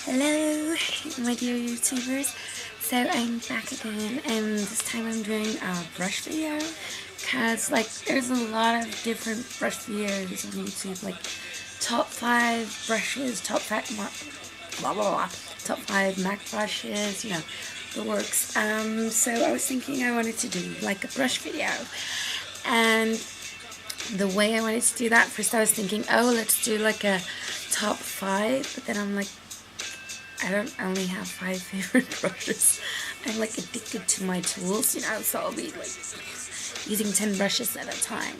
Hello, my dear YouTubers. So I'm back again, and this time I'm doing a brush video because there's a lot of different brush videos on YouTube, like top 5 brushes, blah blah blah, top 5 MAC brushes, the works. So I was thinking I wanted to do like a brush video, and the way I wanted to do that, first I was thinking, oh, let's do like a top 5, but then I'm like, I don't only have 5 favorite brushes. I'm like addicted to my tools, so I'll be like using 10 brushes at a time.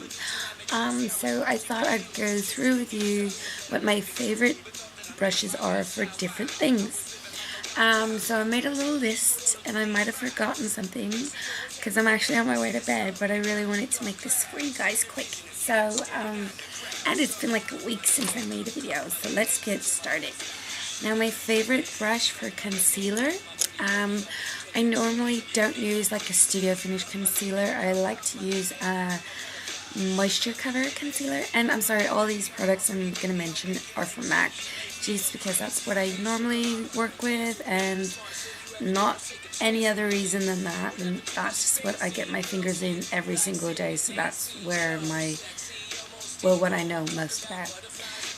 So I thought I'd go through with you what my favorite brushes are for different things. So I made a little list, and I might have forgotten something because I'm actually on my way to bed, but I really wanted to make this for you guys quick. So, and it's been like a week since I made a video, so let's get started. Now, my favorite brush for concealer, I normally don't use like a Studio Finish concealer. I like to use a Moisture Cover concealer, and I'm sorry, all these products I'm going to mention are from MAC, just because that's what I normally work with, and not any other reason than that, and that's just what I get my fingers in every single day, so that's where what I know most about.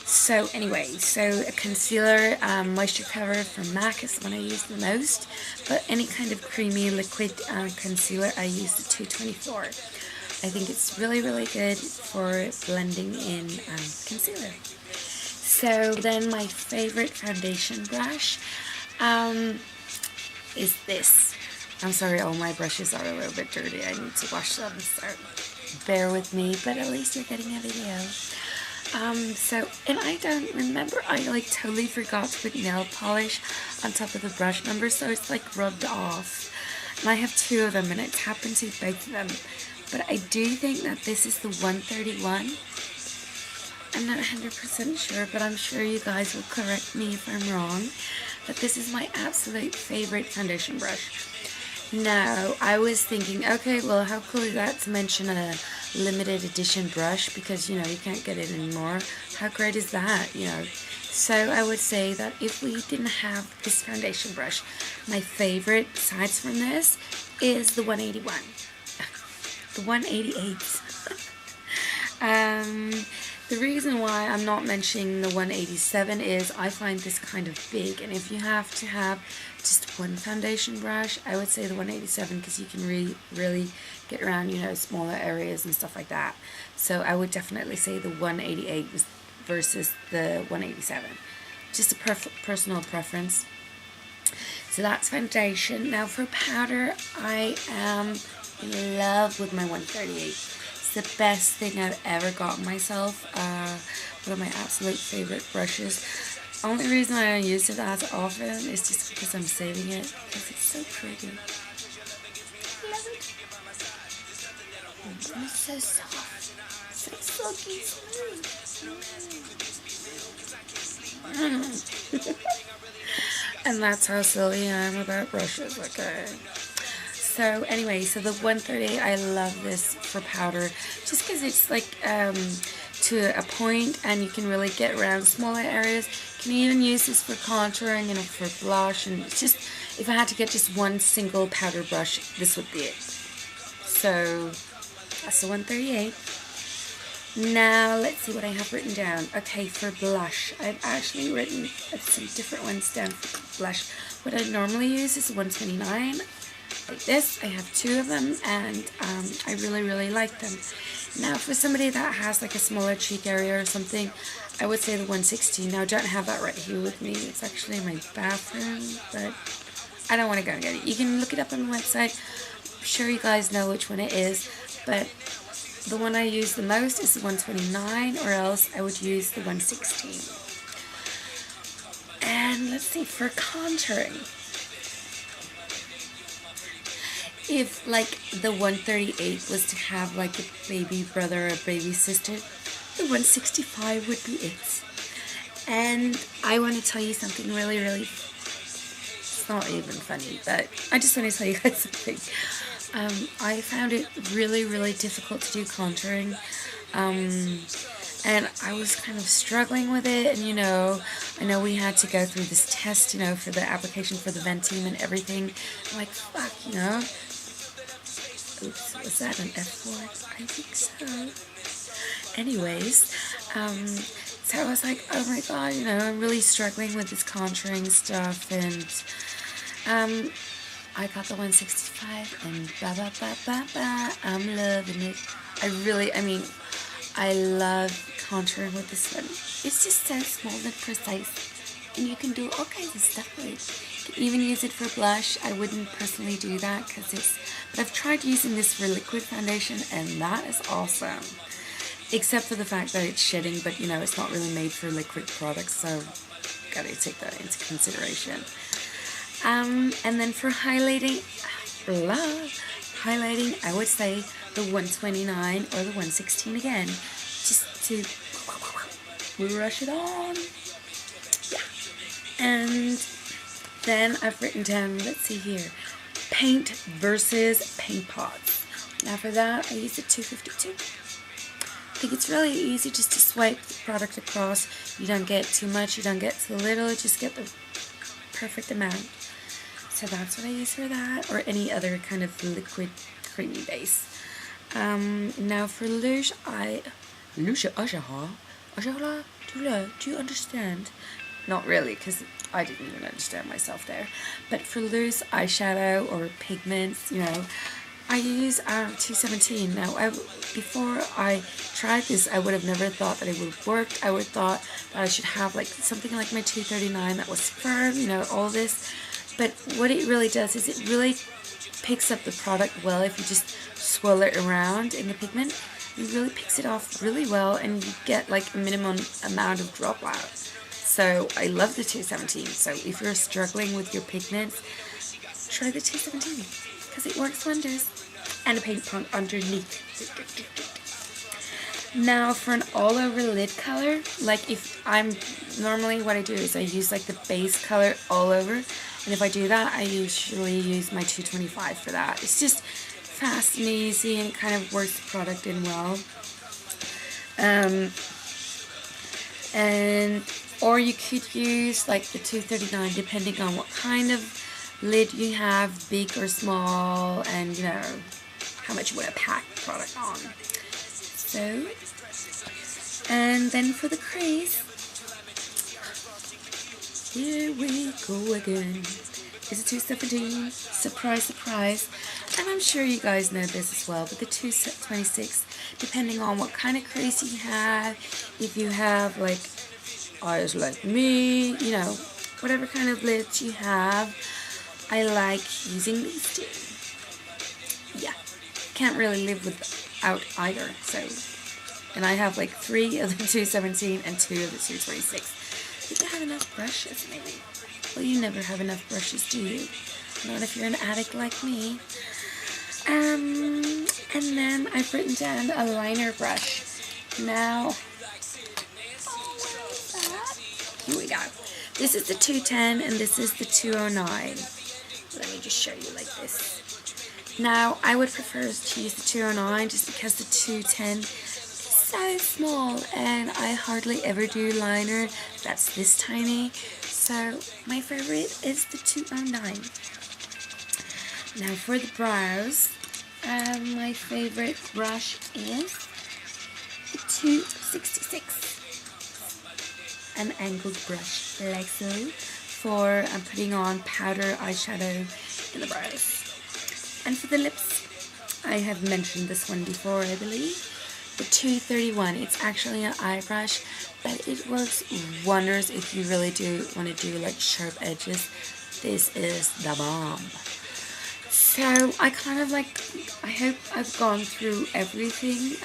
So anyway, so a concealer, Moisture Cover from MAC is the one I use the most, but any kind of creamy liquid concealer, I use the 224. I think it's really, really good for blending in concealer. So then my favorite foundation brush is this. I'm sorry, all my brushes are a little bit dirty. I need to wash them, so bear with me, but at least you're getting a video. And I don't remember, I totally forgot to put nail polish on top of the brush number, so it's rubbed off. And I have 2 of them, and it's happened to both of them. But I do think that this is the 131. I'm not 100% sure, but I'm sure you guys will correct me if I'm wrong. But this is my absolute favorite foundation brush. Now, I was thinking, okay, well, how cool is that to mention a limited edition brush, because, you can't get it anymore. How great is that, So I would say that if we didn't have this foundation brush, my favorite, besides from this, is the 181. The 188. The reason why I'm not mentioning the 187 is I find this kind of big, and if you have to have just one foundation brush, I would say the 187, because you can really get around, smaller areas and stuff like that. So I would definitely say the 188 versus the 187. Just a personal preference. So that's foundation. Now for powder, I am in love with my 138. The best thing I've ever gotten myself. One of my absolute favorite brushes. Only reason I don't use it as often is just because I'm saving it, because it's so pretty. Love it. And it's so soft, so silky smooth. And that's how silly I am about brushes, okay? So anyway, so the 138, I love this for powder, just because it's to a point, and you can really get around smaller areas. You can even use this for contouring and for blush, and it's just, if I had to get just one single powder brush, this would be it. So that's the 138. Now let's see what I have written down. Okay, for blush, I've actually written some different ones down for blush. What I normally use is 129. Like this. I have 2 of them, and I really like them. Now for somebody that has like a smaller cheek area or something, I would say the 116. Now I don't have that right here with me. It's actually in my bathroom, but I don't want to go and get it. You can look it up on the website. I'm sure you guys know which one it is, but the one I use the most is the 129, or else I would use the 116. And let's see, for contouring, if the 138 was to have like a baby brother or baby sister, the 165 would be it. And I want to tell you something really, it's not even funny, but I just want to tell you guys something. I found it really difficult to do contouring. and I was kind of struggling with it, and I know we had to go through this test, for the application for the Venteam and everything. I'm like, fuck, Oops, was that an F word? I think so. Anyways, so I was like, oh my god, I'm really struggling with this contouring stuff, and I got the 165, and I'm loving it. I love contouring with this one. It's just so small and precise, and you can do all kinds of stuff with it. You can even use it for blush. I wouldn't personally do that but I've tried using this for liquid foundation, and that is awesome. Except for the fact that it's shedding, but it's not really made for liquid products, so gotta take that into consideration. And then for highlighting, I would say the 129 or the 116 again, just to brush it on. Yeah. And then I've written down, let's see here, paint versus paint pots. Now for that, I use the 252. I think it's really easy just to swipe the product across. You don't get too much, you don't get too little, just get the perfect amount. So that's what I use for that, or any other kind of liquid creamy base. Now for Lush, do you understand? Not really, because I didn't even understand myself there. But for loose eyeshadow or pigments, I use 217. Now, before I tried this, I would have never thought that it would have worked. I would have thought that I should have like something like my 239 that was firm, all this. But what it really does is it really picks up the product well if you just swirl it around in the pigment. It really picks it off really well, and you get like a minimum amount of dropout. So I love the 217. So if you're struggling with your pigments, try the 217 because it works wonders. And a paint pot underneath. Now for an all over lid color, like normally what I do is I use like the base color all over, and if I do that, I usually use my 225 for that. It's just fast and easy, and it kind of works the product in well. Or you could use like the 239 depending on what kind of lid you have, big or small, and how much you want to pack the product on. So, and then for the crease, here we go again. It's a 217, surprise, surprise. And I'm sure you guys know this as well, but the 226, depending on what kind of crease you have, if you have like eyes like me, whatever kind of lids you have, I like using these two. Yeah, can't really live without either. So, and I have like 3 of the 217 and 2 of the 226. Did you have enough brushes, maybe? Well, you never have enough brushes, do you? Not if you're an addict like me. And then I've written down a liner brush. Now, here we go. This is the 210 and this is the 209. Let me just show you like this. Now, I would prefer to use the 209 just because the 210 is so small and I hardly ever do liner that's this tiny. So, my favorite is the 209. Now, for the brows, my favorite brush is the 266. An angled brush like so for putting on powder eyeshadow in the brows. And for the lips, I have mentioned this one before, I believe. The 231. It's actually an eye brush, but it works wonders if you really do want to do like sharp edges. This is the bomb. So I kind of like, I hope I've gone through everything.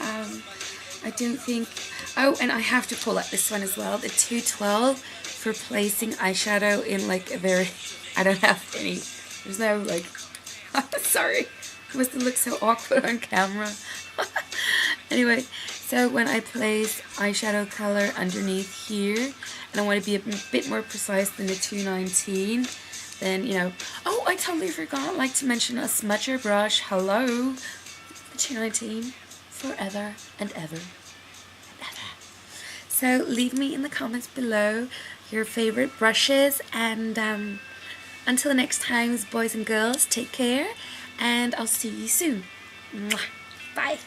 I don't think, oh, and I have to pull out this one as well, the 212 for placing eyeshadow in like a very, I don't have any, there's no like, sorry, it must have looked so awkward on camera. Anyway, so when I place eyeshadow color underneath here, and I want to be a bit more precise than the 219, then, oh, I totally forgot, like to mention a smudger brush, hello, the 219, forever and ever and ever. So leave me in the comments below your favorite brushes, and until next time, boys and girls, take care, and I'll see you soon. Mwah. Bye.